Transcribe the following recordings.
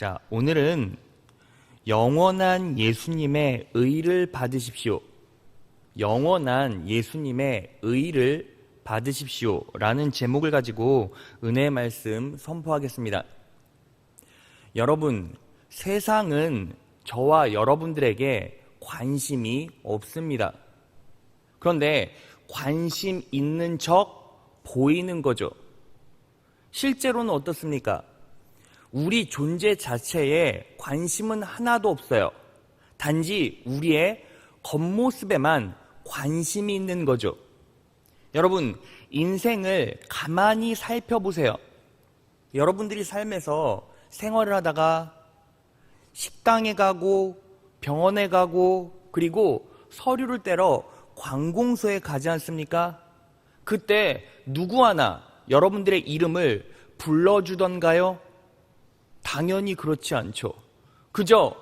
자, 오늘은 영원한 예수님의 의를 받으십시오. 영원한 예수님의 의를 받으십시오 라는 제목을 가지고 은혜의 말씀 선포하겠습니다. 여러분, 세상은 저와 여러분들에게 관심이 없습니다. 그런데 관심 있는 척 보이는 거죠. 실제로는 어떻습니까? 우리 존재 자체에 관심은 하나도 없어요. 단지 우리의 겉모습에만 관심이 있는 거죠. 여러분, 인생을 가만히 살펴보세요. 여러분들이 삶에서 생활을 하다가 식당에 가고 병원에 가고 그리고 서류를 떼러 관공서에 가지 않습니까? 그때 누구 하나 여러분들의 이름을 불러주던가요? 당연히 그렇지 않죠. 그저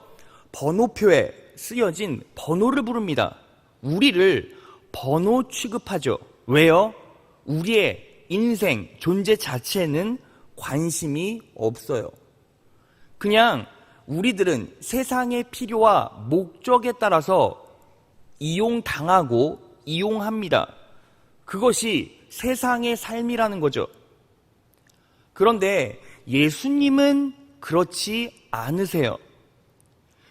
번호표에 쓰여진 번호를 부릅니다. 우리를 번호 취급하죠. 왜요? 우리의 인생, 존재 자체에는 관심이 없어요. 그냥 우리들은 세상의 필요와 목적에 따라서 이용당하고 이용합니다. 그것이 세상의 삶이라는 거죠. 그런데 예수님은 그렇지 않으세요.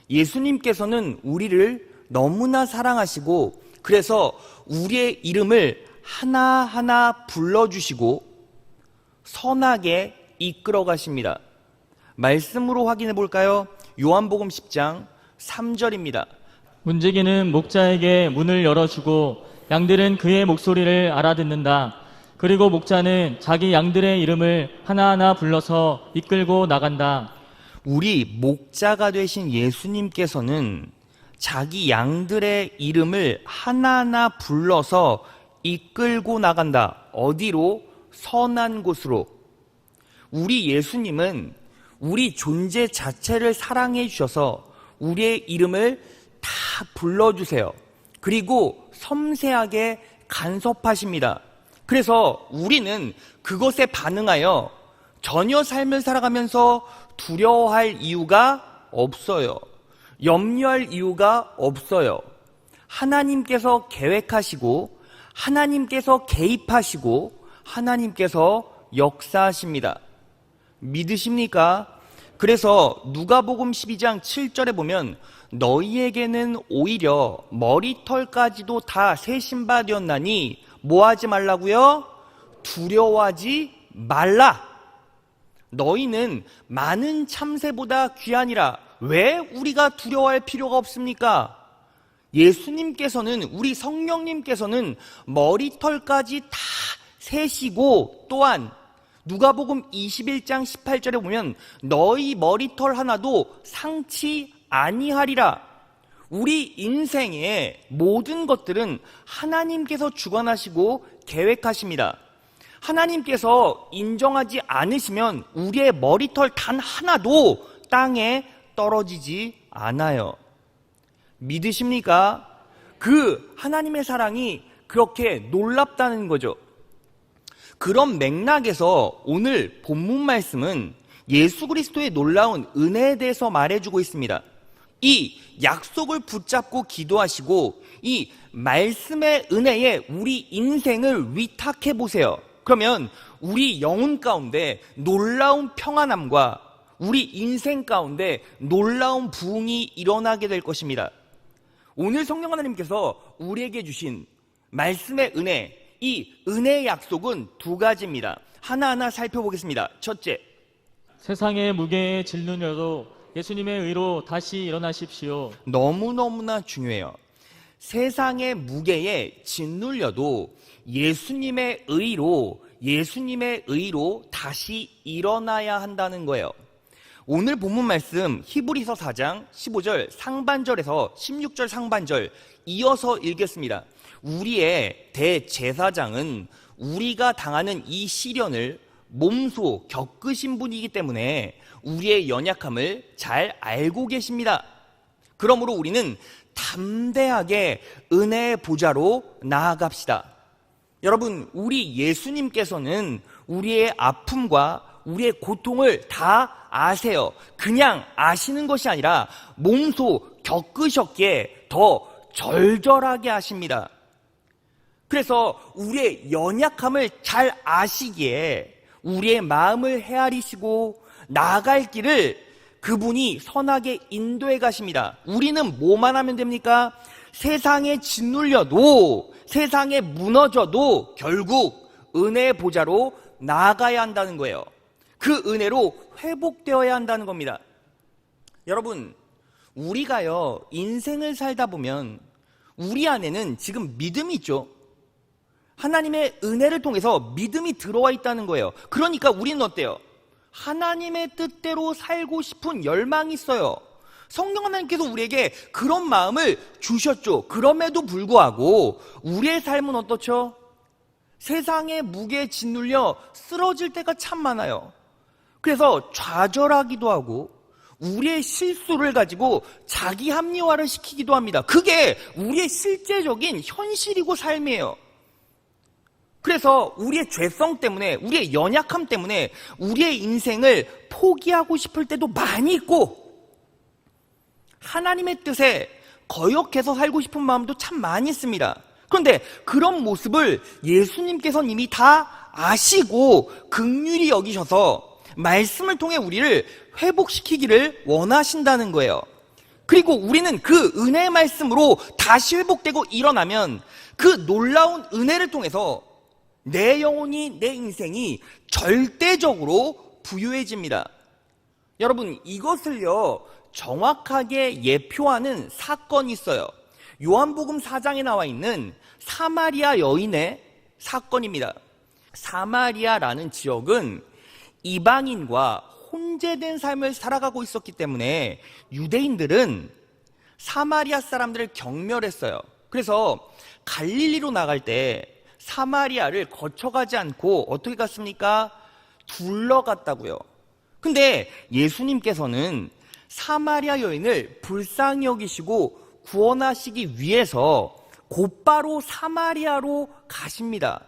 예수님께서는 우리를 너무나 사랑하시고 그래서 우리의 이름을 하나하나 불러주시고 선하게 이끌어 가십니다. 말씀으로 확인해 볼까요? 요한복음 10장 3절입니다. 문지기는 목자에게 문을 열어주고 양들은 그의 목소리를 알아듣는다. 그리고 목자는 자기 양들의 이름을 하나하나 불러서 이끌고 나간다. 우리 목자가 되신 예수님께서는 자기 양들의 이름을 하나하나 불러서 이끌고 나간다. 어디로? 선한 곳으로. 우리 예수님은 우리 존재 자체를 사랑해 주셔서 우리의 이름을 다 불러주세요. 그리고 섬세하게 간섭하십니다. 그래서 우리는 그것에 반응하여 전혀 삶을 살아가면서 두려워할 이유가 없어요. 염려할 이유가 없어요. 하나님께서 계획하시고 하나님께서 개입하시고 하나님께서 역사하십니다. 믿으십니까? 그래서 누가복음 12장 7절에 보면 너희에게는 오히려 머리털까지도 다 새 신바 되었나니 뭐하지 말라고요? 두려워하지 말라. 너희는 많은 참새보다 귀하니라. 왜 우리가 두려워할 필요가 없습니까? 예수님께서는, 우리 성령님께서는 머리털까지 다 세시고 또한 누가복음 21장 18절에 보면 너희 머리털 하나도 상치 아니하리라. 우리 인생의 모든 것들은 하나님께서 주관하시고 계획하십니다. 하나님께서 인정하지 않으시면 우리의 머리털 단 하나도 땅에 떨어지지 않아요. 믿으십니까? 그 하나님의 사랑이 그렇게 놀랍다는 거죠. 그런 맥락에서 오늘 본문 말씀은 예수 그리스도의 놀라운 은혜에 대해서 말해주고 있습니다. 이 약속을 붙잡고 기도하시고 이 말씀의 은혜에 우리 인생을 위탁해 보세요. 그러면 우리 영혼 가운데 놀라운 평안함과 우리 인생 가운데 놀라운 부흥이 일어나게 될 것입니다. 오늘 성령 하나님께서 우리에게 주신 말씀의 은혜, 이 은혜의 약속은 두 가지입니다. 하나하나 살펴보겠습니다. 첫째, 세상의 무게에 짓눌려도 예수님의 의로 다시 일어나십시오. 너무너무나 중요해요. 세상의 무게에 짓눌려도 예수님의 의로 다시 일어나야 한다는 거예요. 오늘 본문 말씀 히브리서 4장 15절 상반절에서 16절 상반절 이어서 읽겠습니다. 우리의 대제사장은 우리가 당하는 이 시련을 몸소 겪으신 분이기 때문에 우리의 연약함을 잘 알고 계십니다. 그러므로 우리는 담대하게 은혜의 보좌로 나아갑시다. 여러분, 우리 예수님께서는 우리의 아픔과 우리의 고통을 다 아세요. 그냥 아시는 것이 아니라 몸소 겪으셨기에 더 절절하게 아십니다. 그래서 우리의 연약함을 잘 아시기에 우리의 마음을 헤아리시고 나아갈 길을 그분이 선하게 인도해 가십니다. 우리는 뭐만 하면 됩니까? 세상에 짓눌려도, 세상에 무너져도 결국 은혜의 보좌로 나아가야 한다는 거예요. 그 은혜로 회복되어야 한다는 겁니다. 여러분, 우리가요, 인생을 살다 보면 우리 안에는 지금 믿음이 있죠. 하나님의 은혜를 통해서 믿음이 들어와 있다는 거예요. 그러니까 우리는 어때요? 하나님의 뜻대로 살고 싶은 열망이 있어요. 성령 하나님께서 우리에게 그런 마음을 주셨죠. 그럼에도 불구하고 우리의 삶은 어떻죠? 세상의 무게에 짓눌려 쓰러질 때가 참 많아요. 그래서 좌절하기도 하고 우리의 실수를 가지고 자기 합리화를 시키기도 합니다. 그게 우리의 실제적인 현실이고 삶이에요. 그래서 우리의 죄성 때문에, 우리의 연약함 때문에 우리의 인생을 포기하고 싶을 때도 많이 있고, 하나님의 뜻에 거역해서 살고 싶은 마음도 참 많이 있습니다. 그런데 그런 모습을 예수님께서는 이미 다 아시고 긍휼히 여기셔서 말씀을 통해 우리를 회복시키기를 원하신다는 거예요. 그리고 우리는 그 은혜의 말씀으로 다시 회복되고 일어나면 그 놀라운 은혜를 통해서 내 영혼이, 내 인생이 절대적으로 부유해집니다. 여러분, 이것을요 정확하게 예표하는 사건이 있어요. 요한복음 4장에 나와 있는 사마리아 여인의 사건입니다. 사마리아라는 지역은 이방인과 혼재된 삶을 살아가고 있었기 때문에 유대인들은 사마리아 사람들을 경멸했어요. 그래서 갈릴리로 나갈 때 사마리아를 거쳐가지 않고 어떻게 갔습니까? 둘러갔다고요. 근데 예수님께서는 사마리아 여인을 불쌍히 여기시고 구원하시기 위해서 곧바로 사마리아로 가십니다.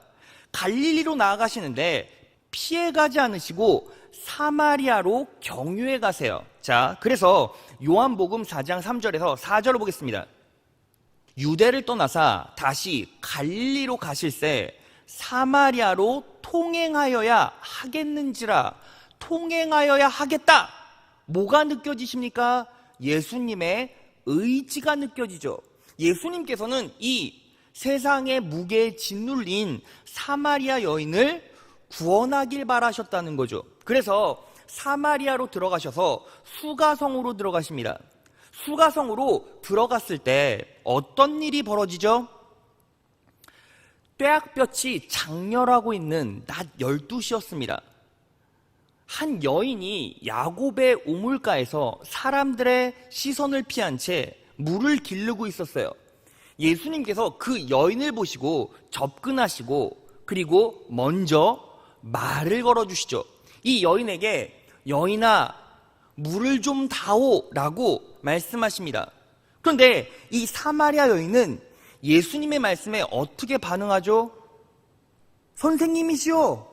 갈릴리로 나아가시는데 피해가지 않으시고 사마리아로 경유해 가세요. 자, 그래서 요한복음 4장 3절에서 4절을 보겠습니다. 유대를 떠나사 다시 갈릴리로 가실새 사마리아로 통행하여야 하겠는지라. 통행하여야 하겠다. 뭐가 느껴지십니까? 예수님의 의지가 느껴지죠. 예수님께서는 이 세상의 무게에 짓눌린 사마리아 여인을 구원하길 바라셨다는 거죠. 그래서 사마리아로 들어가셔서 수가성으로 들어가십니다. 수가성으로 들어갔을 때 어떤 일이 벌어지죠? 뙤약볕이 장렬하고 있는 낮 12시였습니다. 한 여인이 야곱의 우물가에서 사람들의 시선을 피한 채 물을 기르고 있었어요. 예수님께서 그 여인을 보시고 접근하시고 그리고 먼저 말을 걸어주시죠. 이 여인에게 여인아 물을 좀 다오라고 말씀하십니다. 그런데 이 사마리아 여인은 예수님의 말씀에 어떻게 반응하죠? 선생님이시오.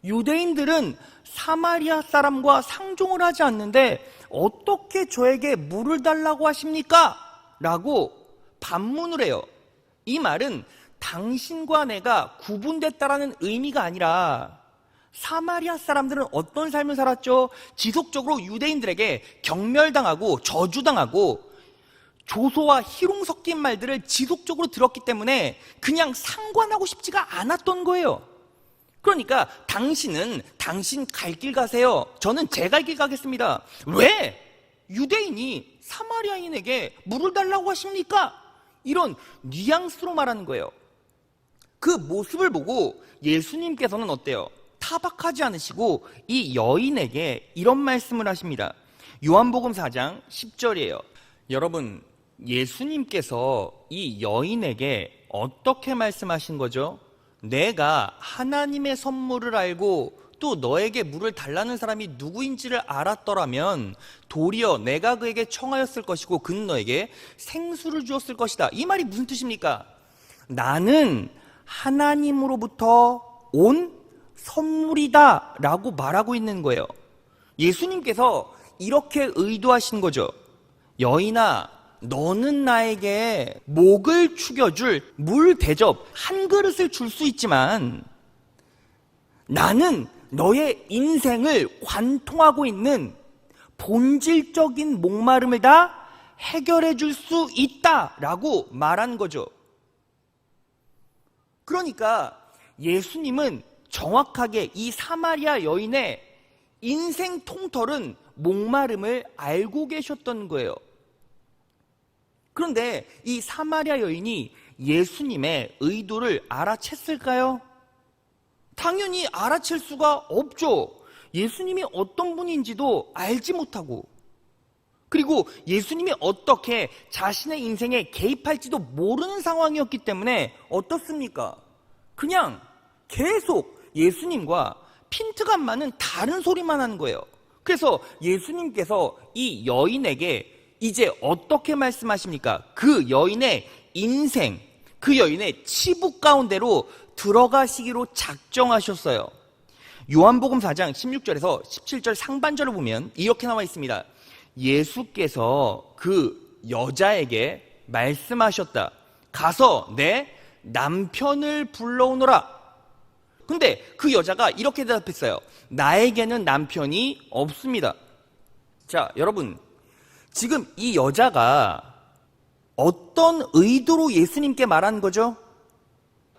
유대인들은 사마리아 사람과 상종을 하지 않는데 어떻게 저에게 물을 달라고 하십니까? 라고 반문을 해요. 이 말은 당신과 내가 구분됐다라는 의미가 아니라 사마리아 사람들은 어떤 삶을 살았죠? 지속적으로 유대인들에게 경멸당하고 저주당하고 조소와 희롱 섞인 말들을 지속적으로 들었기 때문에 그냥 상관하고 싶지가 않았던 거예요. 그러니까 당신은 당신 갈 길 가세요. 저는 제 갈 길 가겠습니다. 왜 유대인이 사마리아인에게 물을 달라고 하십니까? 이런 뉘앙스로 말하는 거예요. 그 모습을 보고 예수님께서는 어때요? 타박하지 않으시고 이 여인에게 이런 말씀을 하십니다. 요한복음 4장 10절이에요. 여러분, 예수님께서 이 여인에게 어떻게 말씀하신 거죠? 내가 하나님의 선물을 알고 또 너에게 물을 달라는 사람이 누구인지를 알았더라면 도리어 내가 그에게 청하였을 것이고 그는 너에게 생수를 주었을 것이다. 이 말이 무슨 뜻입니까? 나는 하나님으로부터 온 선물이다 라고 말하고 있는 거예요. 예수님께서 이렇게 의도하신 거죠. 여인아, 너는 나에게 목을 축여줄 물 대접 한 그릇을 줄 수 있지만 나는 너의 인생을 관통하고 있는 본질적인 목마름을 다 해결해 줄 수 있다라고 말한 거죠. 그러니까 예수님은 정확하게 이 사마리아 여인의 인생 통털은 목마름을 알고 계셨던 거예요. 그런데 이 사마리아 여인이 예수님의 의도를 알아챘을까요? 당연히 알아챌 수가 없죠. 예수님이 어떤 분인지도 알지 못하고, 그리고 예수님이 어떻게 자신의 인생에 개입할지도 모르는 상황이었기 때문에 어떻습니까? 그냥 계속 예수님과 핀트가 안 맞는 다른 소리만 하는 거예요. 그래서 예수님께서 이 여인에게 이제 어떻게 말씀하십니까? 그 여인의 인생, 그 여인의 치부 가운데로 들어가시기로 작정하셨어요. 요한복음 4장 16절에서 17절 상반절을 보면 이렇게 나와 있습니다. 예수께서 그 여자에게 말씀하셨다. 가서 내 남편을 불러오너라. 근데 그 여자가 이렇게 대답했어요. 나에게는 남편이 없습니다. 자, 여러분, 지금 이 여자가 어떤 의도로 예수님께 말한 거죠?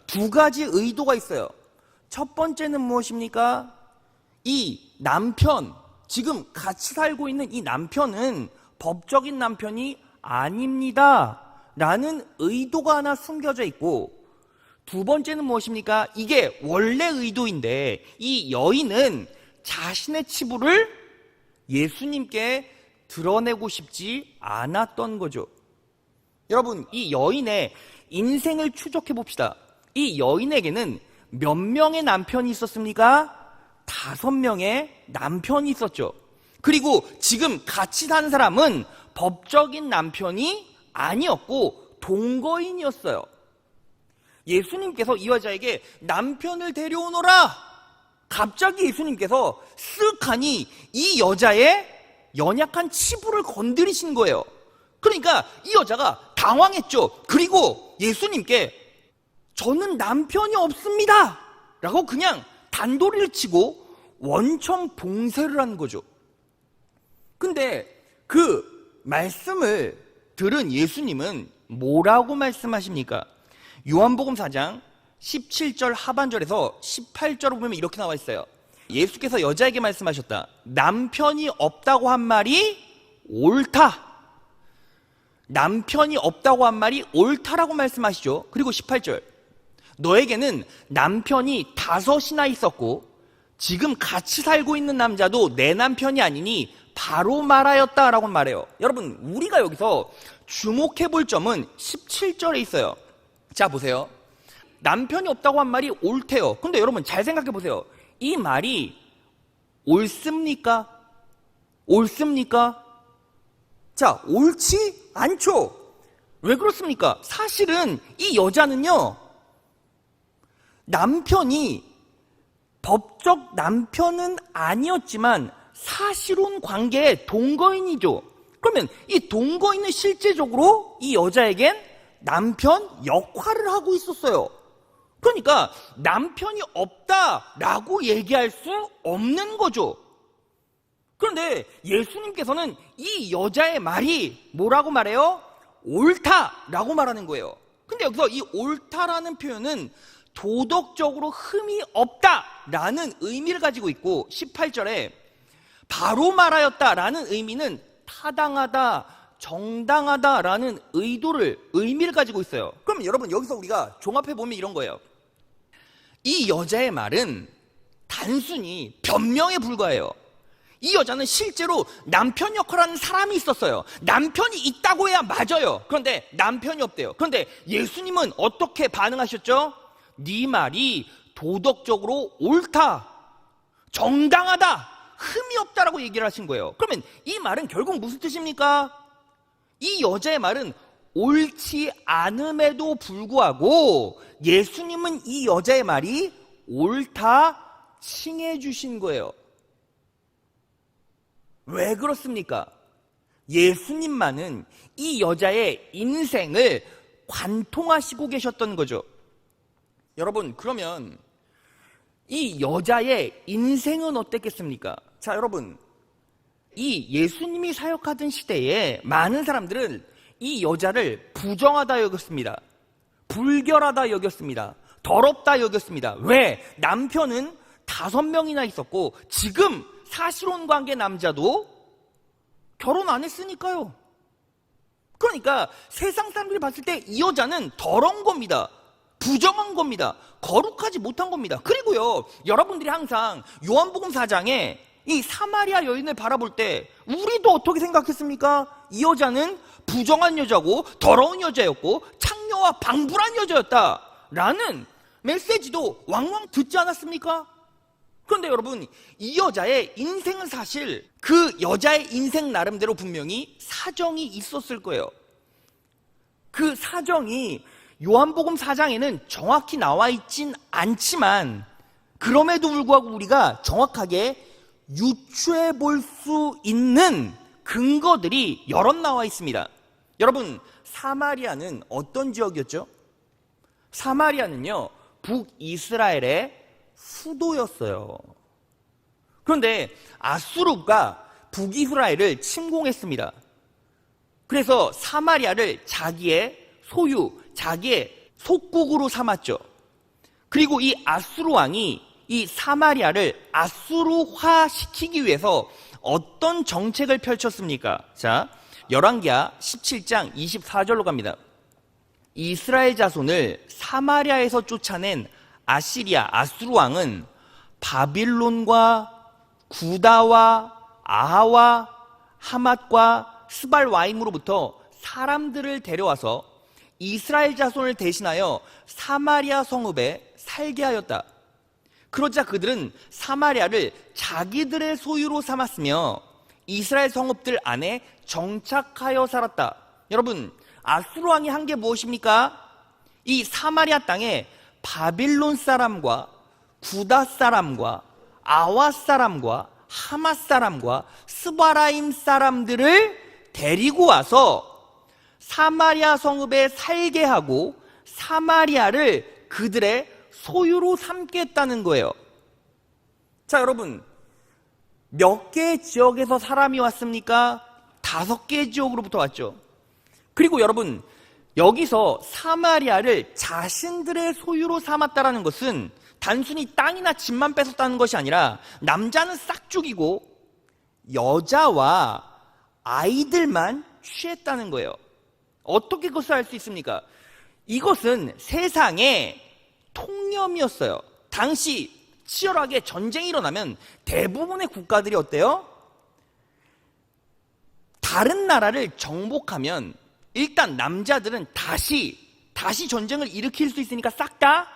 두 가지 의도가 있어요. 첫 번째는 무엇입니까? 이 남편, 지금 같이 살고 있는 이 남편은 법적인 남편이 아닙니다 라는 의도가 하나 숨겨져 있고, 두 번째는 무엇입니까? 이게 원래 의도인데 이 여인은 자신의 치부를 예수님께 드러내고 싶지 않았던 거죠. 여러분, 이 여인의 인생을 추적해 봅시다. 이 여인에게는 몇 명의 남편이 있었습니까? 5명의 남편이 있었죠. 그리고 지금 같이 사는 사람은 법적인 남편이 아니었고 동거인이었어요. 예수님께서 이 여자에게 남편을 데려오너라. 갑자기 예수님께서 쓱하니 이 여자의 연약한 치부를 건드리신 거예요. 그러니까 이 여자가 당황했죠. 그리고 예수님께 저는 남편이 없습니다 라고 그냥 단도리를 치고 원천 봉쇄를 한 거죠. 근데 그 말씀을 들은 예수님은 뭐라고 말씀하십니까? 요한복음 4장 17절 하반절에서 18절을 보면 이렇게 나와 있어요. 예수께서 여자에게 말씀하셨다. 남편이 없다고 한 말이 옳다. 남편이 없다고 한 말이 옳다라고 말씀하시죠. 그리고 18절. 너에게는 남편이 5이나 있었고 지금 같이 살고 있는 남자도 내 남편이 아니니 바로 말하였다라고 말해요. 여러분, 우리가 여기서 주목해 볼 점은 17절에 있어요. 자, 보세요. 남편이 없다고 한 말이 옳대요. 근데 여러분 잘 생각해 보세요. 이 말이 옳습니까? 옳습니까? 자, 옳지 않죠. 왜 그렇습니까? 사실은 이 여자는요, 남편이 법적 남편은 아니었지만 사실혼 관계의 동거인이죠. 그러면 이 동거인은 실제적으로 이 여자에겐 남편 역할을 하고 있었어요. 그러니까 남편이 없다라고 얘기할 수 없는 거죠. 그런데 예수님께서는 이 여자의 말이 뭐라고 말해요? 옳다라고 말하는 거예요. 근데 여기서 이 옳다라는 표현은 도덕적으로 흠이 없다라는 의미를 가지고 있고, 18절에 바로 말하였다라는 의미는 타당하다, 정당하다라는 의미를 가지고 있어요. 그럼 여러분, 여기서 우리가 종합해 보면 이런 거예요. 이 여자의 말은 단순히 변명에 불과해요. 이 여자는 실제로 남편 역할을 하는 사람이 있었어요. 남편이 있다고 해야 맞아요. 그런데 남편이 없대요. 그런데 예수님은 어떻게 반응하셨죠? 네 말이 도덕적으로 옳다, 정당하다, 흠이 없다라고 얘기를 하신 거예요. 그러면 이 말은 결국 무슨 뜻입니까? 이 여자의 말은 옳지 않음에도 불구하고 예수님은 이 여자의 말이 옳다, 칭해 주신 거예요. 왜 그렇습니까? 예수님만은 이 여자의 인생을 관통하시고 계셨던 거죠. 여러분, 그러면 이 여자의 인생은 어땠겠습니까? 자, 여러분, 이 예수님이 사역하던 시대에 많은 사람들은 이 여자를 부정하다 여겼습니다. 불결하다 여겼습니다. 더럽다 여겼습니다. 왜? 남편은 5명이나 있었고 지금 사실혼 관계 남자도 결혼 안 했으니까요. 그러니까 세상 사람들이 봤을 때 이 여자는 더러운 겁니다. 부정한 겁니다. 거룩하지 못한 겁니다. 그리고요, 여러분들이 항상 요한복음 4장에 이 사마리아 여인을 바라볼 때 우리도 어떻게 생각했습니까? 이 여자는 부정한 여자고 더러운 여자였고 창녀와 방불한 여자였다 라는 메시지도 왕왕 듣지 않았습니까? 그런데 여러분, 이 여자의 인생은 사실 그 여자의 인생 나름대로 분명히 사정이 있었을 거예요. 그 사정이 요한복음 4장에는 정확히 나와 있진 않지만 그럼에도 불구하고 우리가 정확하게 유추해 볼 수 있는 근거들이 여럿 나와 있습니다. 여러분, 사마리아는 어떤 지역이었죠? 사마리아는요, 북이스라엘의 수도였어요. 그런데 아수르가 북이스라엘을 침공했습니다. 그래서 사마리아를 자기의 소유, 자기의 속국으로 삼았죠. 그리고 이 아수르 왕이 이 사마리아를 아수르화 시키기 위해서 어떤 정책을 펼쳤습니까? 자, 열왕기하 17장 24절로 갑니다. 이스라엘 자손을 사마리아에서 쫓아낸 아시리아 아수르 왕은 바빌론과 구다와 아하와 하맛과 스발와임으로부터 사람들을 데려와서 이스라엘 자손을 대신하여 사마리아 성읍에 살게 하였다. 그러자 그들은 사마리아를 자기들의 소유로 삼았으며 이스라엘 성읍들 안에 정착하여 살았다. 여러분, 아수르 왕이 한 게 무엇입니까? 이 사마리아 땅에 바빌론 사람과 구다 사람과 아와 사람과 하맛 사람과 스바라임 사람들을 데리고 와서 사마리아 성읍에 살게 하고 사마리아를 그들의 소유로 삼겠다는 거예요. 자, 여러분, 몇 개의 지역에서 사람이 왔습니까? 5개의 지역으로부터 왔죠. 그리고 여러분, 여기서 사마리아를 자신들의 소유로 삼았다라는 것은 단순히 땅이나 집만 뺏었다는 것이 아니라 남자는 싹 죽이고 여자와 아이들만 취했다는 거예요. 어떻게 그것을 알 수 있습니까? 이것은 세상의 통념이었어요. 당시 치열하게 전쟁이 일어나면 대부분의 국가들이 어때요? 다른 나라를 정복하면 일단 남자들은 다시 전쟁을 일으킬 수 있으니까 싹 다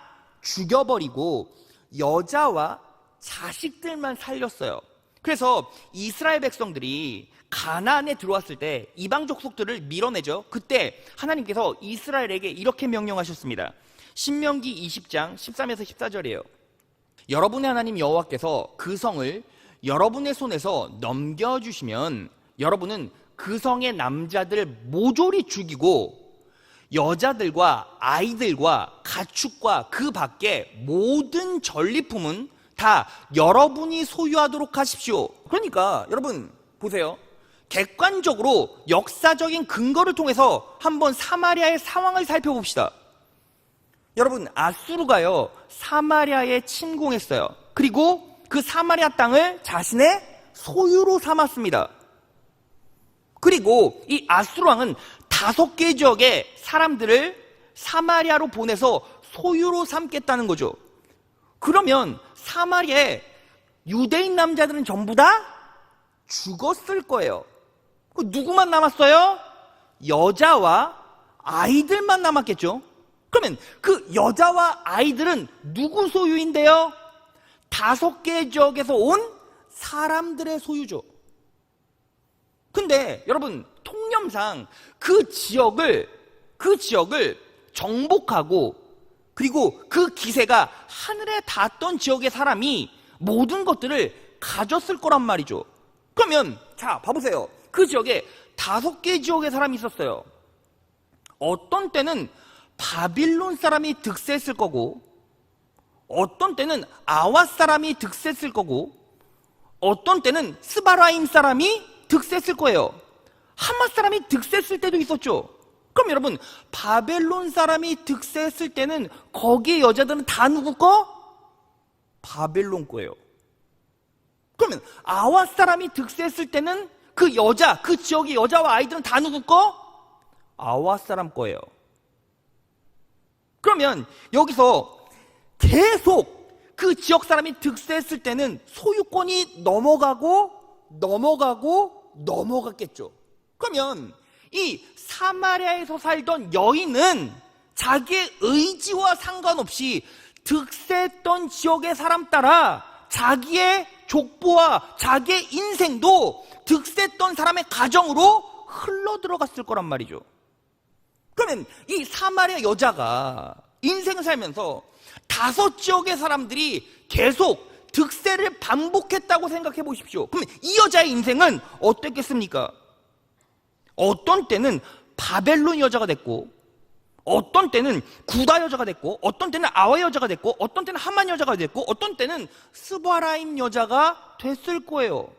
죽여버리고 여자와 자식들만 살렸어요. 그래서 이스라엘 백성들이 가나안에 들어왔을 때 이방 족속들을 밀어내죠. 그때 하나님께서 이스라엘에게 이렇게 명령하셨습니다. 신명기 20장 13에서 14절이에요. 여러분의 하나님 여호와께서 그 성을 여러분의 손에서 넘겨주시면 여러분은 그 성의 남자들 모조리 죽이고 여자들과 아이들과 가축과 그 밖에 모든 전리품은 다 여러분이 소유하도록 하십시오. 그러니까 여러분 보세요. 객관적으로 역사적인 근거를 통해서 한번 사마리아의 상황을 살펴봅시다. 여러분, 아수르가요 사마리아에 침공했어요. 그리고 그 사마리아 땅을 자신의 소유로 삼았습니다. 그리고 이 아수르 왕은 5개 지역의 사람들을 사마리아로 보내서 소유로 삼겠다는 거죠. 그러면 사마리아의 유대인 남자들은 전부 다 죽었을 거예요. 누구만 남았어요? 여자와 아이들만 남았겠죠. 그러면 그 여자와 아이들은 누구 소유인데요? 5개 지역에서 온 사람들의 소유죠. 근데 여러분, 통념상 그 지역을 정복하고 그리고 그 기세가 하늘에 닿았던 지역의 사람이 모든 것들을 가졌을 거란 말이죠. 그러면 자 봐보세요. 그 지역에 5개의 지역의 사람이 있었어요. 어떤 때는 바빌론 사람이 득세했을 거고, 어떤 때는 아와 사람이 득세했을 거고, 어떤 때는 스바라임 사람이 득세했을 거예요. 하마 사람이 득세했을 때도 있었죠. 그럼 여러분, 바벨론 사람이 득세했을 때는 거기의 여자들은 다 누구 거? 바벨론 거예요. 그러면 아와 사람이 득세했을 때는 그 여자, 그 지역의 여자와 아이들은 다 누구 거? 아와 사람 거예요. 그러면 여기서 계속 그 지역 사람이 득세했을 때는 소유권이 넘어갔겠죠. 그러면 이 사마리아에서 살던 여인은 자기의 의지와 상관없이 득세했던 지역의 사람 따라 자기의 족보와 자기의 인생도 득세했던 사람의 가정으로 흘러 들어갔을 거란 말이죠. 그러면 이 사마리아 여자가 인생을 살면서 5지역의 사람들이 계속 득세를 반복했다고 생각해 보십시오. 그러면 이 여자의 인생은 어땠겠습니까? 어떤 때는 바벨론 여자가 됐고, 어떤 때는 구다 여자가 됐고, 어떤 때는 아와 여자가 됐고, 어떤 때는 하만 여자가 됐고, 어떤 때는 스바라임 여자가 됐을 거예요.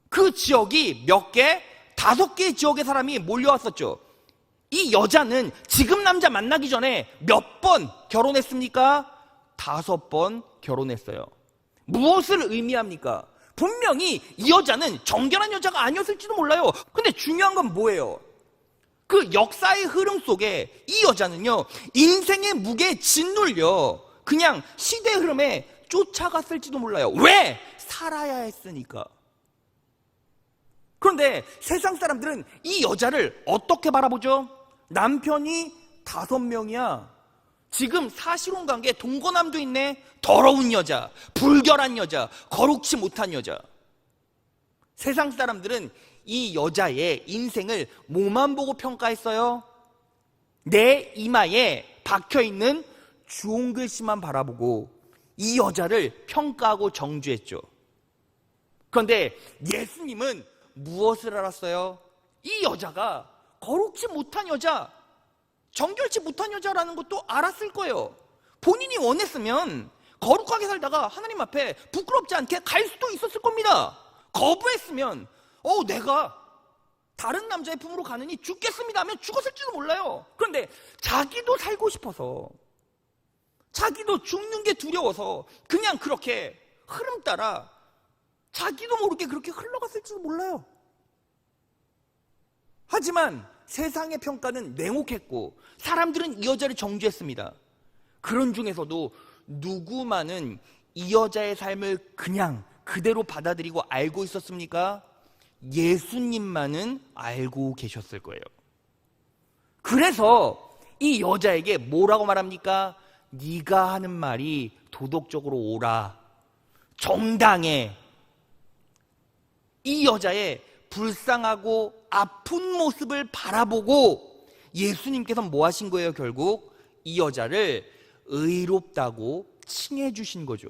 그 지역이 몇 개? 5개의 지역의 사람이 몰려왔었죠. 이 여자는 지금 남자 만나기 전에 몇 번 결혼했습니까? 5번 결혼했어요. 무엇을 의미합니까? 분명히 이 여자는 정결한 여자가 아니었을지도 몰라요. 근데 중요한 건 뭐예요? 그 역사의 흐름 속에 이 여자는요, 인생의 무게에 짓눌려 그냥 시대의 흐름에 쫓아갔을지도 몰라요. 왜? 살아야 했으니까. 그런데 세상 사람들은 이 여자를 어떻게 바라보죠? 남편이 5명이야. 지금 사실혼 관계 동거남도 있네. 더러운 여자, 불결한 여자, 거룩치 못한 여자. 세상 사람들은 이 여자의 인생을 뭐만 보고 평가했어요? 내 이마에 박혀있는 주홍 글씨만 바라보고 이 여자를 평가하고 정죄했죠. 그런데 예수님은 무엇을 알았어요? 이 여자가 거룩지 못한 여자, 정결치 못한 여자라는 것도 알았을 거예요. 본인이 원했으면 거룩하게 살다가 하나님 앞에 부끄럽지 않게 갈 수도 있었을 겁니다. 거부했으면 내가 다른 남자의 품으로 가느니 죽겠습니다 하면 죽었을지도 몰라요. 그런데 자기도 살고 싶어서, 자기도 죽는 게 두려워서 그냥 그렇게 흐름 따라 자기도 모르게 그렇게 흘러갔을지도 몰라요. 하지만 세상의 평가는 냉혹했고 사람들은 이 여자를 정죄했습니다. 그런 중에서도 누구만은 이 여자의 삶을 그냥 그대로 받아들이고 알고 있었습니까? 예수님만은 알고 계셨을 거예요. 그래서 이 여자에게 뭐라고 말합니까? 네가 하는 말이 도덕적으로 옳아, 정당해. 이 여자의 불쌍하고 아픈 모습을 바라보고 예수님께서 뭐 하신 거예요? 결국 이 여자를 의롭다고 칭해 주신 거죠.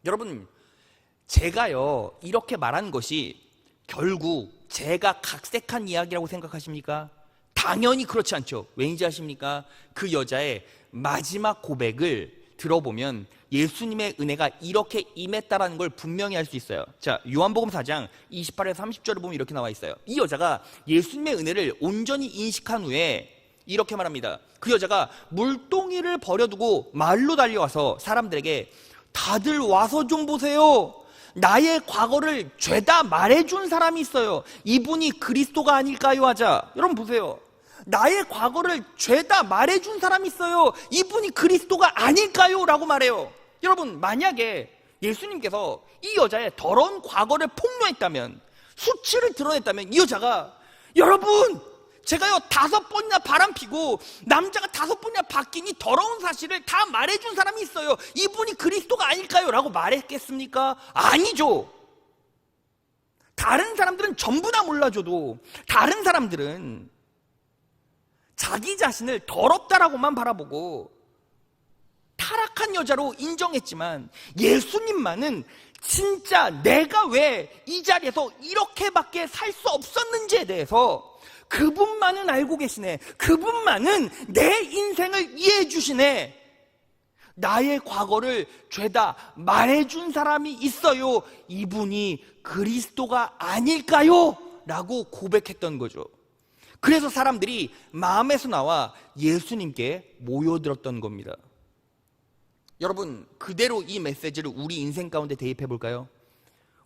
여러분, 제가요 이렇게 말한 것이 결국 제가 각색한 이야기라고 생각하십니까? 당연히 그렇지 않죠. 왠지 아십니까? 그 여자의 마지막 고백을 들어보면 예수님의 은혜가 이렇게 임했다라는 걸 분명히 알 수 있어요. 자, 요한복음 4장 28에서 30절을 보면 이렇게 나와 있어요. 이 여자가 예수님의 은혜를 온전히 인식한 후에 이렇게 말합니다. 그 여자가 물동이를 버려두고 말로 달려와서 사람들에게 다들 와서 좀 보세요. 나의 과거를 죄다 말해준 사람이 있어요. 이분이 그리스도가 아닐까요? 하자. 여러분 보세요. 나의 과거를 죄다 말해준 사람이 있어요. 이분이 그리스도가 아닐까요? 라고 말해요. 여러분, 만약에 예수님께서 이 여자의 더러운 과거를 폭로했다면, 수치를 드러냈다면 이 여자가 여러분 제가요 5번이나 바람피고 남자가 5번이나 바뀐 이 더러운 사실을 다 말해준 사람이 있어요. 이분이 그리스도가 아닐까요? 라고 말했겠습니까? 아니죠. 다른 사람들은 전부 다 몰라줘도 다른 사람들은 자기 자신을 더럽다라고만 바라보고 타락한 여자로 인정했지만 예수님만은 진짜 내가 왜 이 자리에서 이렇게밖에 살 수 없었는지에 대해서 그분만은 알고 계시네. 그분만은 내 인생을 이해해 주시네. 나의 과거를 죄다 말해준 사람이 있어요. 이분이 그리스도가 아닐까요? 라고 고백했던 거죠. 그래서 사람들이 마음에서 나와 예수님께 모여들었던 겁니다. 여러분, 그대로 이 메시지를 우리 인생 가운데 대입해 볼까요?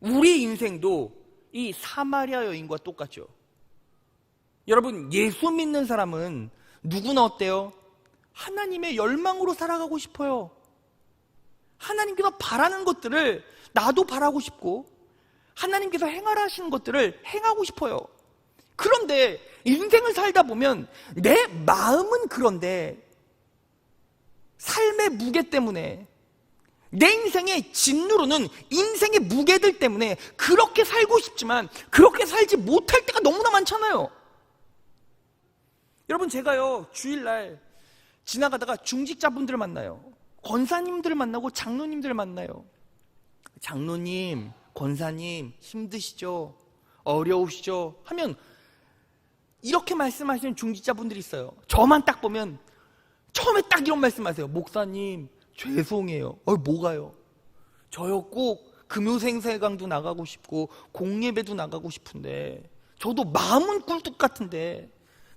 우리 인생도 이 사마리아 여인과 똑같죠. 여러분, 예수 믿는 사람은 누구나 어때요? 하나님의 열망으로 살아가고 싶어요. 하나님께서 바라는 것들을 나도 바라고 싶고 하나님께서 행하라 하시는 것들을 행하고 싶어요. 그런데 인생을 살다 보면 내 마음은 그런데 삶의 무게 때문에, 내 인생의 진누르는 인생의 무게들 때문에 그렇게 살고 싶지만 그렇게 살지 못할 때가 너무나 많잖아요. 여러분, 제가요 주일날 지나가다가 중직자분들을 만나요. 권사님들을 만나고 장로님들을 만나요. 장로님, 권사님 힘드시죠? 어려우시죠? 하면 이렇게 말씀하시는 중직자분들이 있어요. 저만 딱 보면 처음에 딱 이런 말씀하세요. 목사님 죄송해요. 뭐가요? 저요 꼭 금요생사회강도 나가고 싶고 공예배도 나가고 싶은데 저도 마음은 꿀뚝 같은데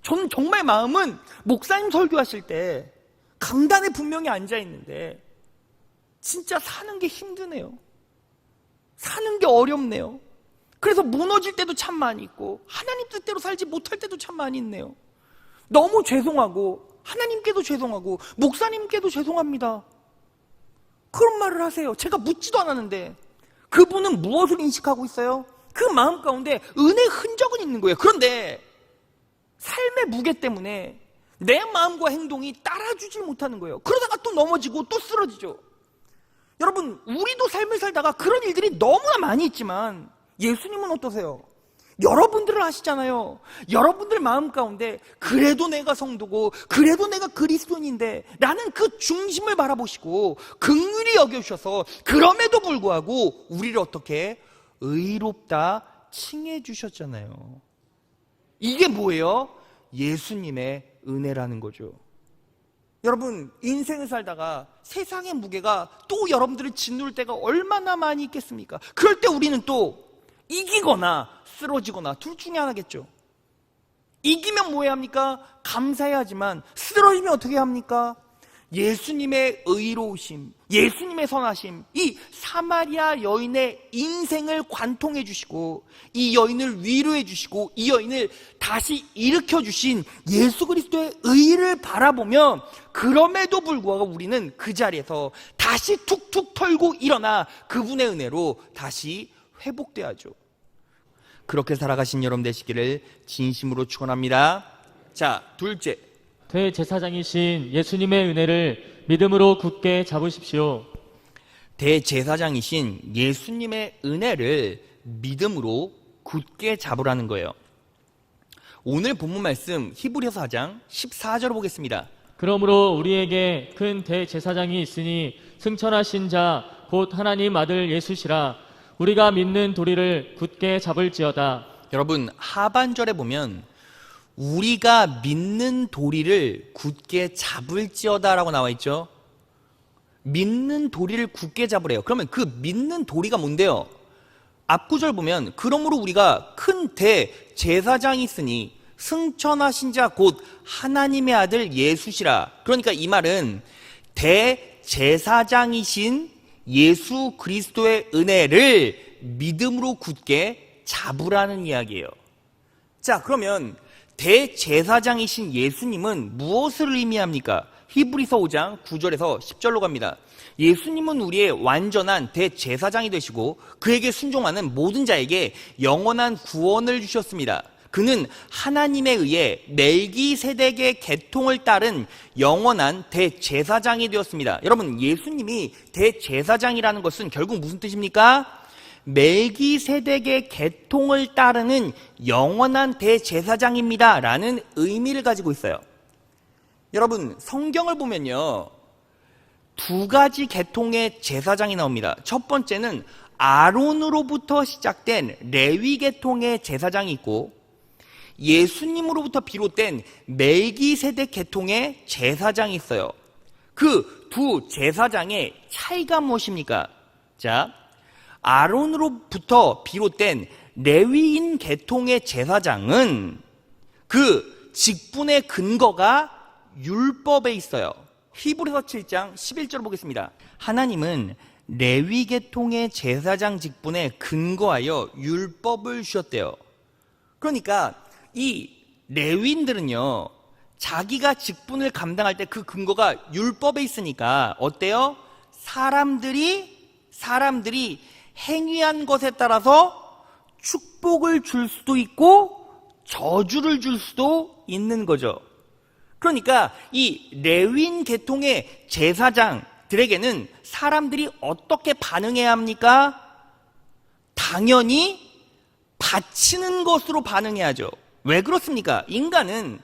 저는 정말 마음은 목사님 설교하실 때 강단에 분명히 앉아있는데 진짜 사는 게 힘드네요. 사는 게 어렵네요. 그래서 무너질 때도 참 많이 있고 하나님 뜻대로 살지 못할 때도 참 많이 있네요. 너무 죄송하고 하나님께도 죄송하고 목사님께도 죄송합니다. 그런 말을 하세요. 제가 묻지도 않았는데 그분은 무엇을 인식하고 있어요? 그 마음 가운데 은혜의 흔적은 있는 거예요. 그런데 삶의 무게 때문에 내 마음과 행동이 따라주질 못하는 거예요. 그러다가 또 넘어지고 또 쓰러지죠. 여러분, 우리도 삶을 살다가 그런 일들이 너무나 많이 있지만 예수님은 어떠세요? 여러분들을 아시잖아요. 여러분들 마음 가운데 그래도 내가 성도고 그래도 내가 그리스도인인데 라는 그 중심을 바라보시고 긍휼히 여겨주셔서 그럼에도 불구하고 우리를 어떻게 의롭다 칭해 주셨잖아요. 이게 뭐예요? 예수님의 은혜라는 거죠. 여러분, 인생을 살다가 세상의 무게가 또 여러분들을 짓누를 때가 얼마나 많이 있겠습니까? 그럴 때 우리는 또 이기거나 쓰러지거나 둘 중에 하나겠죠. 이기면 뭐 해야 합니까? 감사해야 하지만 쓰러지면 어떻게 합니까? 예수님의 의로우심, 예수님의 선하심, 이 사마리아 여인의 인생을 관통해 주시고 이 여인을 위로해 주시고 이 여인을 다시 일으켜 주신 예수 그리스도의 의를 바라보며 그럼에도 불구하고 우리는 그 자리에서 다시 툭툭 털고 일어나 그분의 은혜로 다시 회복돼야죠. 그렇게 살아가신 여러분 되시기를 진심으로 축원합니다. 자, 둘째, 대제사장이신 예수님의 은혜를 믿음으로 굳게 잡으십시오. 대제사장이신 예수님의 은혜를 믿음으로 굳게 잡으라는 거예요. 오늘 본문 말씀 히브리서 4장 14절을 보겠습니다. 그러므로 우리에게 큰 대제사장이 있으니 승천하신 자 곧 하나님 아들 예수시라. 우리가 믿는 도리를 굳게 잡을지어다. 여러분, 하반절에 보면 우리가 믿는 도리를 굳게 잡을지어다라고 나와 있죠. 믿는 도리를 굳게 잡으래요. 그러면 그 믿는 도리가 뭔데요? 앞구절 보면 그러므로 우리가 큰 대제사장이 있으니 승천하신 자 곧 하나님의 아들 예수시라. 그러니까 이 말은 대제사장이신 예수 그리스도의 은혜를 믿음으로 굳게 잡으라는 이야기예요. 자, 그러면 대제사장이신 예수님은 무엇을 의미합니까? 히브리서 5장 9절에서 10절로 갑니다. 예수님은 우리의 완전한 대제사장이 되시고 그에게 순종하는 모든 자에게 영원한 구원을 주셨습니다. 그는 하나님에 의해 멜기세덱의 계통을 따른 영원한 대제사장이 되었습니다. 여러분, 예수님이 대제사장이라는 것은 결국 무슨 뜻입니까? 멜기세덱의 계통을 따르는 영원한 대제사장입니다 라는 의미를 가지고 있어요. 여러분, 성경을 보면요, 두 가지 계통의 제사장이 나옵니다. 첫 번째는 아론으로부터 시작된 레위 계통의 제사장이 있고, 예수님으로부터 비롯된 멜기세덱 계통의 제사장이 있어요. 그 두 제사장의 차이가 무엇입니까? 자, 아론으로부터 비롯된 레위인 계통의 제사장은 그 직분의 근거가 율법에 있어요. 히브리서 7장 11절 보겠습니다. 하나님은 레위 계통의 제사장 직분에 근거하여 율법을 주셨대요. 그러니까 이 레위인들은요, 자기가 직분을 감당할 때 그 근거가 율법에 있으니까 어때요? 사람들이 행위한 것에 따라서 축복을 줄 수도 있고 저주를 줄 수도 있는 거죠. 그러니까 이 레위인 계통의 제사장들에게는 사람들이 어떻게 반응해야 합니까? 당연히 바치는 것으로 반응해야죠. 왜 그렇습니까? 인간은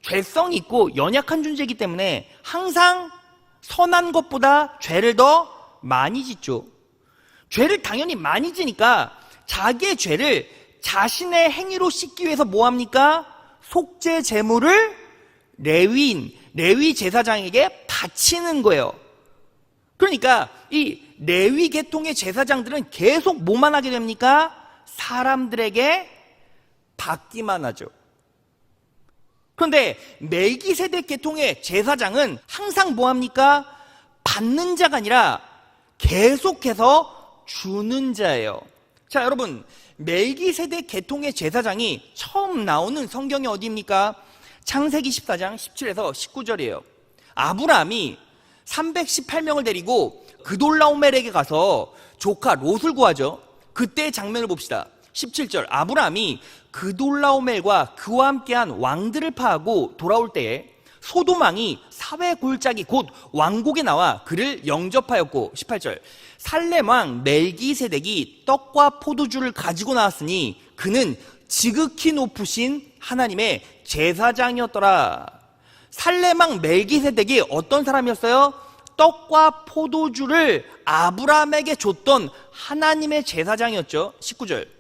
죄성이 있고 연약한 존재이기 때문에 항상 선한 것보다 죄를 더 많이 짓죠. 죄를 당연히 많이 지니까 자기의 죄를 자신의 행위로 씻기 위해서 뭐 합니까? 속죄 제물을 레위 제사장에게 바치는 거예요. 그러니까 이 레위 계통의 제사장들은 계속 뭐만 하게 됩니까? 사람들에게 받기만 하죠. 그런데 멜기세덱 계통의 제사장은 항상 뭐 합니까? 받는 자가 아니라 계속해서 주는 자예요. 자, 여러분, 멜기세덱 계통의 제사장이 처음 나오는 성경이 어디입니까? 창세기 14장 17에서 19절이에요. 아브라함이 318명을 데리고 그돌라오멜에게 가서 조카 롯을 구하죠. 그때의 장면을 봅시다. 17절, 아브라함이 그돌라오멜과 그와 함께한 왕들을 파하고 돌아올 때에 소돔왕이 사회 골짜기 곧 왕국에 나와 그를 영접하였고, 18절, 살렘왕 멜기세덱이 떡과 포도주를 가지고 나왔으니 그는 지극히 높으신 하나님의 제사장이었더라. 살렘왕 멜기세덱이 어떤 사람이었어요? 떡과 포도주를 아브라함에게 줬던 하나님의 제사장이었죠. 19절,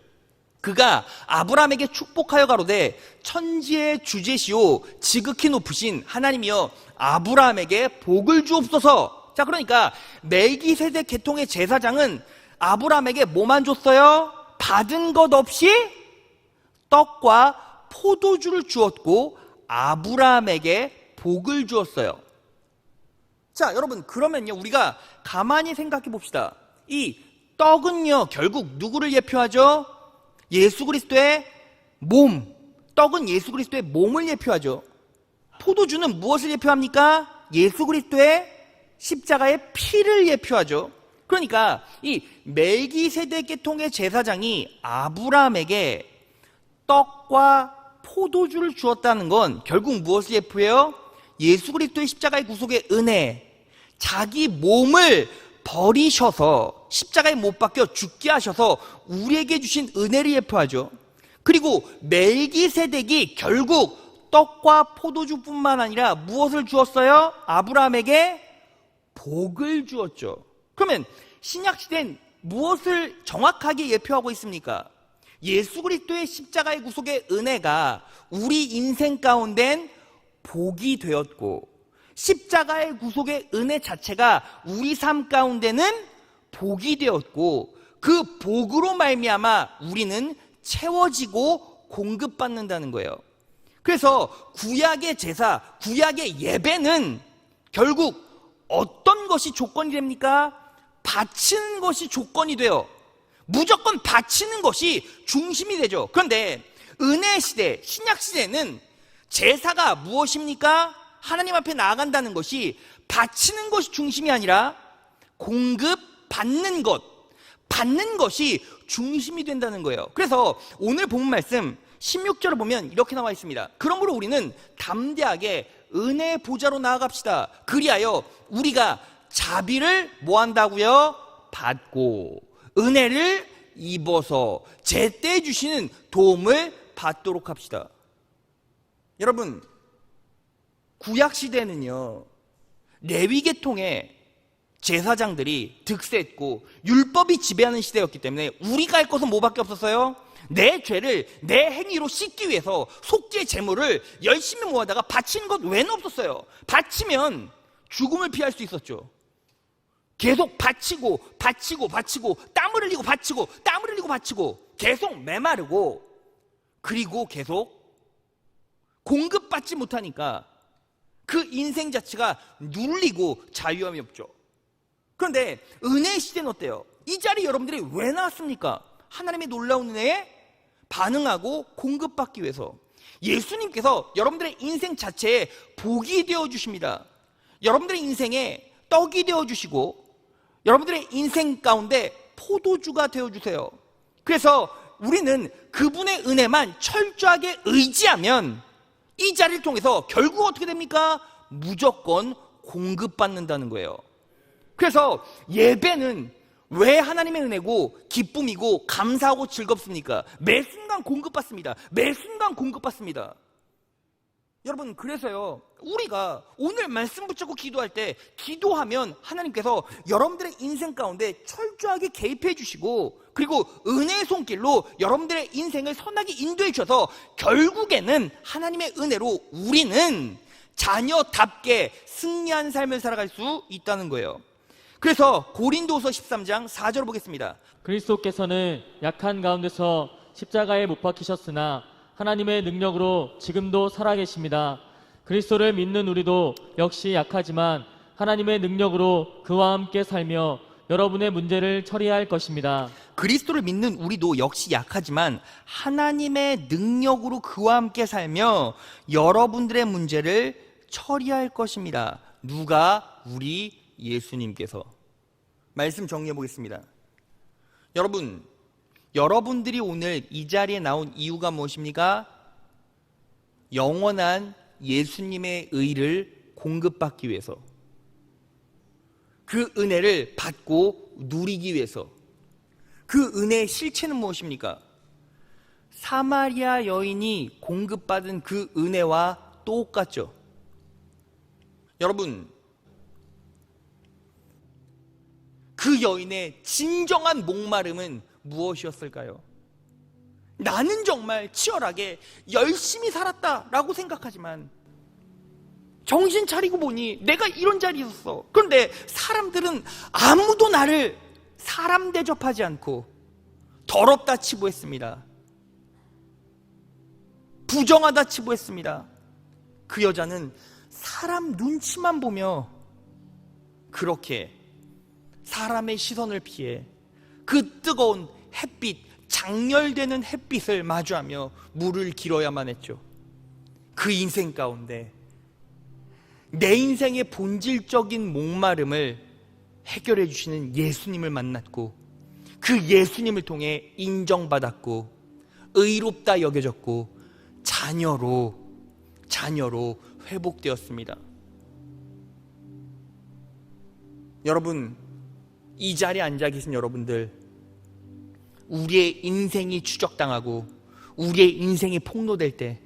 그가 아브라함에게 축복하여 가로되 천지의 주제시오 지극히 높으신 하나님이여 아브라함에게 복을 주옵소서. 자, 그러니까 멜기세덱 계통의 제사장은 아브라함에게 뭐만 줬어요? 받은 것 없이 떡과 포도주를 주었고 아브라함에게 복을 주었어요. 자, 여러분, 그러면요, 우리가 가만히 생각해 봅시다. 이 떡은요, 결국 누구를 예표하죠? 예수 그리스도의 몸. 떡은 예수 그리스도의 몸을 예표하죠. 포도주는 무엇을 예표합니까? 예수 그리스도의 십자가의 피를 예표하죠. 그러니까 이 멜기세덱 계통의 제사장이 아브라함에게 떡과 포도주를 주었다는 건 결국 무엇을 예표해요? 예수 그리스도의 십자가의 구속의 은혜, 자기 몸을 버리셔서 십자가에 못 박혀 죽게 하셔서 우리에게 주신 은혜를 예표하죠. 그리고 멜기세덱이 결국 떡과 포도주뿐만 아니라 무엇을 주었어요? 아브라함에게 복을 주었죠. 그러면 신약시대는 무엇을 정확하게 예표하고 있습니까? 예수 그리스도의 십자가의 구속의 은혜가 우리 인생 가운데는 복이 되었고, 십자가의 구속의 은혜 자체가 우리 삶 가운데는 복이 되었고, 그 복으로 말미암아 우리는 채워지고 공급받는다는 거예요. 그래서 구약의 제사, 구약의 예배는 결국 어떤 것이 조건이 됩니까? 바치는 것이 조건이 돼요. 무조건 바치는 것이 중심이 되죠. 그런데 은혜 시대, 신약 시대는 제사가 무엇입니까? 하나님 앞에 나아간다는 것이 바치는 것이 중심이 아니라 공급받는 것, 받는 것이 중심이 된다는 거예요. 그래서 오늘 본문 말씀 16절을 보면 이렇게 나와 있습니다. 그러므로 우리는 담대하게 은혜의 보좌로 나아갑시다. 그리하여 우리가 자비를 뭐 한다고요? 받고 은혜를 입어서 제때 주시는 도움을 받도록 합시다. 여러분, 구약 시대는요, 레위 계통의 제사장들이 득세했고 율법이 지배하는 시대였기 때문에 우리가 할 것은 뭐밖에 없었어요? 내 죄를 내 행위로 씻기 위해서 속죄 제물을 열심히 모아다가 바치는 것 외에는 없었어요. 바치면 죽음을 피할 수 있었죠. 계속 바치고 땀을 흘리고 바치고 계속 메마르고, 그리고 계속 공급받지 못하니까 그 인생 자체가 눌리고 자유함이 없죠. 그런데 은혜의 시대는 어때요? 이 자리에 여러분들이 왜 나왔습니까? 하나님의 놀라운 은혜에 반응하고 공급받기 위해서. 예수님께서 여러분들의 인생 자체에 복이 되어주십니다. 여러분들의 인생에 떡이 되어주시고 여러분들의 인생 가운데 포도주가 되어주세요. 그래서 우리는 그분의 은혜만 철저하게 의지하면 이 자리를 통해서 결국 어떻게 됩니까? 무조건 공급받는다는 거예요. 그래서 예배는 왜 하나님의 은혜고 기쁨이고 감사하고 즐겁습니까? 매 순간 공급받습니다. 매 순간 공급받습니다. 여러분, 그래서요, 우리가 오늘 말씀 붙잡고 기도할 때 기도하면 하나님께서 여러분들의 인생 가운데 철저하게 개입해 주시고, 그리고 은혜의 손길로 여러분들의 인생을 선하게 인도해 주셔서 결국에는 하나님의 은혜로 우리는 자녀답게 승리한 삶을 살아갈 수 있다는 거예요. 그래서 고린도후서 13장 4절을 보겠습니다. 그리스도께서는 약한 가운데서 십자가에 못 박히셨으나 하나님의 능력으로 지금도 살아계십니다. 그리스도를 믿는 우리도 역시 약하지만 하나님의 능력으로 그와 함께 살며 여러분의 문제를 처리할 것입니다. 그리스도를 믿는 우리도 역시 약하지만 하나님의 능력으로 그와 함께 살며 여러분들의 문제를 처리할 것입니다. 누가? 우리 예수님께서. 말씀 정리해 보겠습니다. 여러분들이 오늘 이 자리에 나온 이유가 무엇입니까? 영원한 예수님의 의를 공급받기 위해서, 그 은혜를 받고 누리기 위해서. 그 은혜의 실체는 무엇입니까? 사마리아 여인이 공급받은 그 은혜와 똑같죠. 여러분, 그 여인의 진정한 목마름은 무엇이었을까요? 나는 정말 치열하게 열심히 살았다라고 생각하지만 정신 차리고 보니 내가 이런 자리에 있었어. 그런데 사람들은 아무도 나를 사람 대접하지 않고 더럽다 치부했습니다. 부정하다 치부했습니다. 그 여자는 사람 눈치만 보며 그렇게 사람의 시선을 피해 그 뜨거운 햇빛, 장렬되는 햇빛을 마주하며 물을 길어야만 했죠. 그 인생 가운데 내 인생의 본질적인 목마름을 해결해 주시는 예수님을 만났고, 그 예수님을 통해 인정받았고 의롭다 여겨졌고 자녀로 회복되었습니다. 여러분, 이 자리에 앉아 계신 여러분들, 우리의 인생이 추적당하고 우리의 인생이 폭로될 때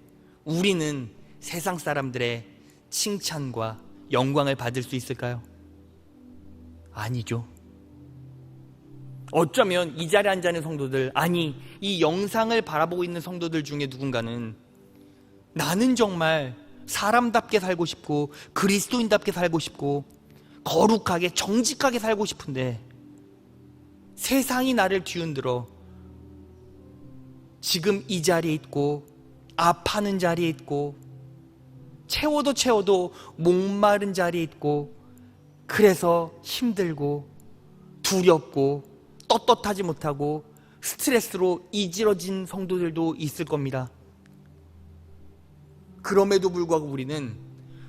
우리는 세상 사람들의 칭찬과 영광을 받을 수 있을까요? 아니죠. 어쩌면 이 자리에 앉아 있는 성도들, 아니 이 영상을 바라보고 있는 성도들 중에 누군가는 나는 정말 사람답게 살고 싶고 그리스도인답게 살고 싶고 거룩하게 정직하게 살고 싶은데 세상이 나를 뒤흔들어 지금 이 자리에 있고 아파하는 자리에 있고 채워도 목마른 자리에 있고, 그래서 힘들고 두렵고 떳떳하지 못하고 스트레스로 이지러진 성도들도 있을 겁니다. 그럼에도 불구하고 우리는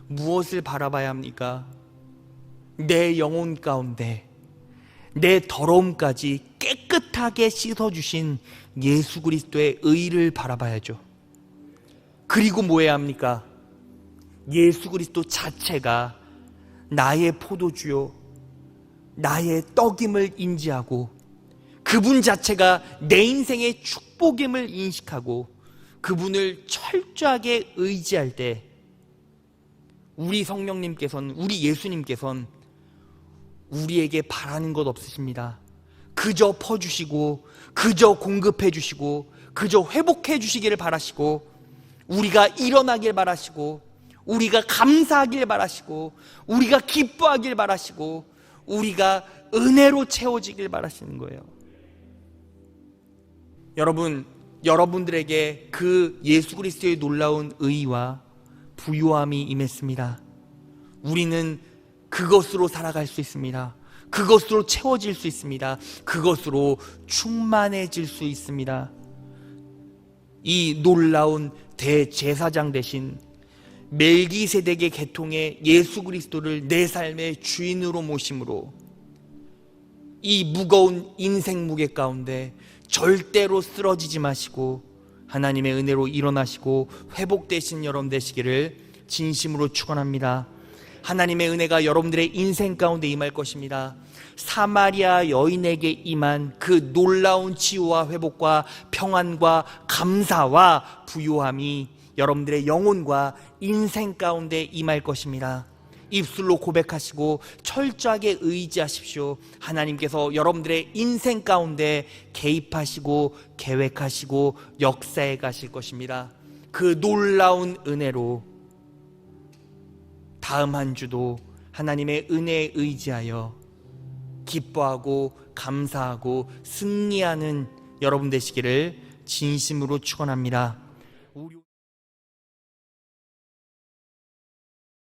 무엇을 바라봐야 합니까? 내 영혼 가운데 내 더러움까지 깨끗하게 씻어주신 예수 그리스도의 의를 바라봐야죠. 그리고 뭐 해야 합니까? 예수 그리스도 자체가 나의 포도주요 나의 떡임을 인지하고 그분 자체가 내 인생의 축복임을 인식하고 그분을 철저하게 의지할 때 우리 성령님께서는, 우리 예수님께서는 우리에게 바라는 것 없으십니다. 그저 퍼주시고, 그저 공급해 주시고, 그저 회복해 주시기를 바라시고, 우리가 일어나길 바라시고, 우리가 감사하길 바라시고, 우리가 기뻐하길 바라시고, 우리가 은혜로 채워지길 바라시는 거예요. 여러분, 여러분들에게 그 예수 그리스도의 놀라운 의와 부요함이 임했습니다. 우리는 그것으로 살아갈 수 있습니다. 그것으로 채워질 수 있습니다. 그것으로 충만해질 수 있습니다. 이 놀라운 대제사장 대신 멜기세덱의 계통의 예수 그리스도를 내 삶의 주인으로 모심으로 이 무거운 인생 무게 가운데 절대로 쓰러지지 마시고 하나님의 은혜로 일어나시고 회복되신 여러분 되시기를 진심으로 축원합니다. 하나님의 은혜가 여러분들의 인생 가운데 임할 것입니다. 사마리아 여인에게 임한 그 놀라운 치유와 회복과 평안과 감사와 부요함이 여러분들의 영혼과 인생 가운데 임할 것입니다. 입술로 고백하시고 철저하게 의지하십시오. 하나님께서 여러분들의 인생 가운데 개입하시고 계획하시고 역사해 가실 것입니다. 그 놀라운 은혜로 다음 한 주도 하나님의 은혜에 의지하여 기뻐하고 감사하고 승리하는 여러분 되시기를 진심으로 축원합니다.